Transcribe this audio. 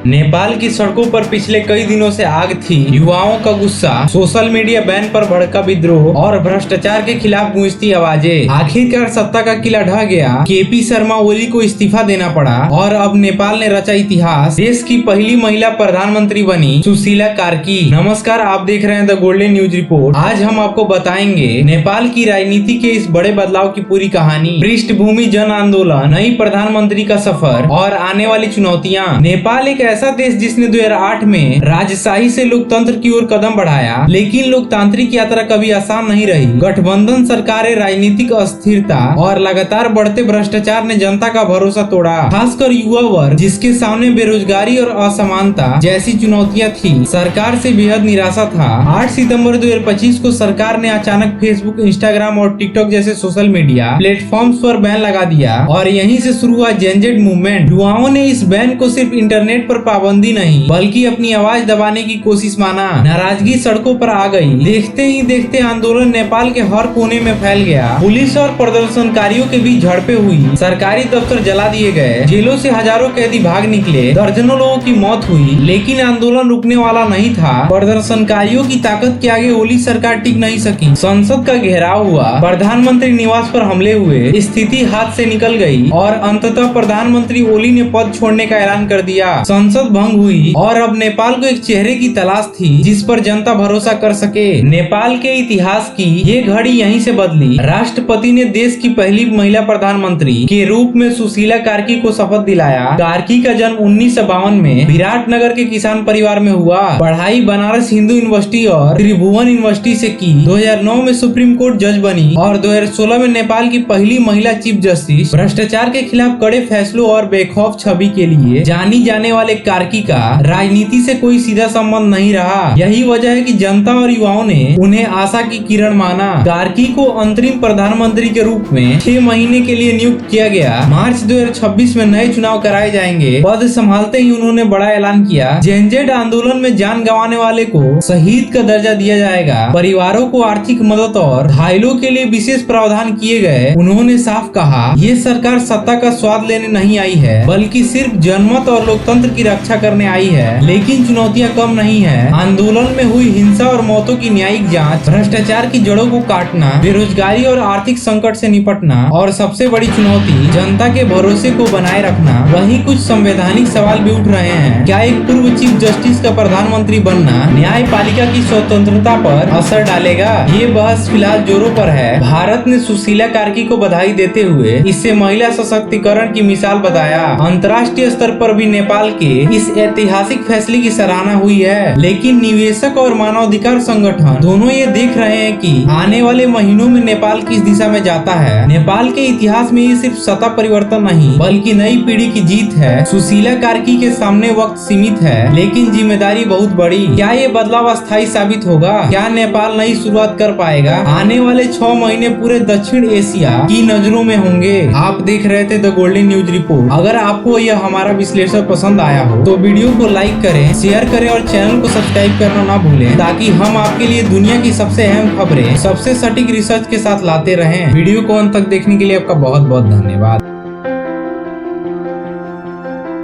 नेपाल की सड़कों पर पिछले कई दिनों से आग थी। युवाओं का गुस्सा, सोशल मीडिया बैन पर भड़का विद्रोह और भ्रष्टाचार के खिलाफ गूंजती आवाजें। आखिरकार सत्ता का किला ढह गया। केपी शर्मा ओली को इस्तीफा देना पड़ा और अब नेपाल ने रचा इतिहास। देश की पहली महिला प्रधानमंत्री बनी सुशीला कार्की। नमस्कार, आप देख रहे हैं द गोल्डन न्यूज रिपोर्ट। आज हम आपको बताएंगे नेपाल की राजनीति के इस बड़े बदलाव की पूरी कहानी, पृष्ठभूमि, जन आंदोलन, नई प्रधानमंत्री का सफर और आने वाली चुनौतियां। नेपाल एक ऐसा देश जिसने 2008 में राजशाही से लोकतंत्र की ओर कदम बढ़ाया, लेकिन लोकतांत्रिक यात्रा कभी आसान नहीं रही। गठबंधन सरकारें, राजनीतिक अस्थिरता और लगातार बढ़ते भ्रष्टाचार ने जनता का भरोसा तोड़ा, खासकर युवा वर्ग जिसके सामने बेरोजगारी और असमानता जैसी चुनौतियां थी। सरकार से बेहद निराशा था। 8 सितंबर 2025 को सरकार ने अचानक फेसबुक, इंस्टाग्राम और टिकटॉक जैसे सोशल मीडिया प्लेटफॉर्म्स पर बैन लगा दिया और यहीं से शुरू हुआ जेनजेड मूवमेंट। युवाओं ने इस बैन को सिर्फ इंटरनेट पर पाबंदी नहीं, बल्कि अपनी आवाज दबाने की कोशिश माना। नाराजगी सड़कों पर आ गई। देखते ही देखते आंदोलन नेपाल के हर कोने में फैल गया। पुलिस और प्रदर्शनकारियों के बीच झड़पें हुई, सरकारी दफ्तर जला दिए गए, जेलों से हजारों कैदी भाग निकले, दर्जनों लोगों की मौत हुई। लेकिन आंदोलन रुकने वाला नहीं था। प्रदर्शनकारियों की ताकत के आगे ओली सरकार टिक नहीं सकी। संसद का घेराव हुआ, प्रधानमंत्री निवास पर हमले हुए, स्थिति हाथ से निकल गई और अंततः प्रधानमंत्री ओली ने पद छोड़ने का ऐलान कर दिया। संसद भंग हुई और अब नेपाल को एक चेहरे की तलाश थी जिस पर जनता भरोसा कर सके। नेपाल के इतिहास की ये घड़ी यहीं से बदली। राष्ट्रपति ने देश की पहली महिला प्रधानमंत्री के रूप में सुशीला कार्की को शपथ दिलाया। कार्की का जन्म 1952 में विराटनगर के किसान परिवार में हुआ। पढ़ाई बनारस हिंदू यूनिवर्सिटी और त्रिभुवन यूनिवर्सिटी से की। 2009 में सुप्रीम कोर्ट जज बनी और 2016 में नेपाल की पहली महिला चीफ जस्टिस। भ्रष्टाचार के खिलाफ कड़े फैसलों और बेखौफ छवि के लिए जानी जाने वाले कार्की का राजनीति से कोई सीधा संबंध नहीं रहा। यही वजह है कि जनता और युवाओं ने उन्हें आशा की किरण माना। कार्की को अंतरिम प्रधानमंत्री के रूप में 6 महीने के लिए नियुक्त किया गया। मार्च 2026 में नए चुनाव कराए जाएंगे। पद संभालते ही उन्होंने बड़ा ऐलान किया, जेनजेड आंदोलन में जान गंवाने वाले को शहीद का दर्जा दिया जाएगा। परिवारों को आर्थिक मदद और घायलों के लिए विशेष प्रावधान किए गए। उन्होंने साफ कहा, ये सरकार सत्ता का स्वाद लेने नहीं आई है, बल्कि सिर्फ जनमत और लोकतंत्र की रक्षा करने आई है। लेकिन चुनौतियां कम नहीं है। आंदोलन में हुई हिंसा और मौतों की न्यायिक जांच, भ्रष्टाचार की जड़ों को काटना, बेरोजगारी और आर्थिक संकट से निपटना और सबसे बड़ी चुनौती जनता के भरोसे को बनाए रखना। वहीं कुछ संवैधानिक सवाल भी उठ रहे हैं। क्या एक पूर्व चीफ जस्टिस का प्रधानमंत्री बनना न्यायपालिका की स्वतंत्रता पर असर डालेगा? ये बहस फिलहाल जोरों पर है। भारत ने सुशीला कार्की को बधाई देते हुए इसे महिला सशक्तिकरण की मिसाल बताया। अंतर्राष्ट्रीय स्तर पर भी नेपाल के इस ऐतिहासिक फैसले की सराहना हुई है। लेकिन निवेशक और मानवाधिकार संगठन दोनों ये देख रहे हैं कि आने वाले महीनों में नेपाल किस दिशा में जाता है। नेपाल के इतिहास में ये सिर्फ सत्ता परिवर्तन नहीं, बल्कि नई पीढ़ी की जीत है। सुशीला कार्की के सामने वक्त सीमित है, लेकिन जिम्मेदारी बहुत बड़ी। क्या ये बदलाव अस्थायी साबित होगा? क्या नेपाल नई शुरुआत कर पाएगा? आने वाले 6 महीने पूरे दक्षिण एशिया की नजरों में होंगे। आप देख रहे थे द गोल्डन न्यूज रिपोर्ट। अगर आपको यह हमारा विश्लेषण पसंद आया हो तो वीडियो को लाइक करें, शेयर करें और चैनल को सब्सक्राइब करना ना भूलें, ताकि हम आपके लिए दुनिया की सबसे अहम खबरें सबसे सटीक रिसर्च के साथ लाते रहें। वीडियो को अंत तक देखने के लिए आपका बहुत बहुत धन्यवाद।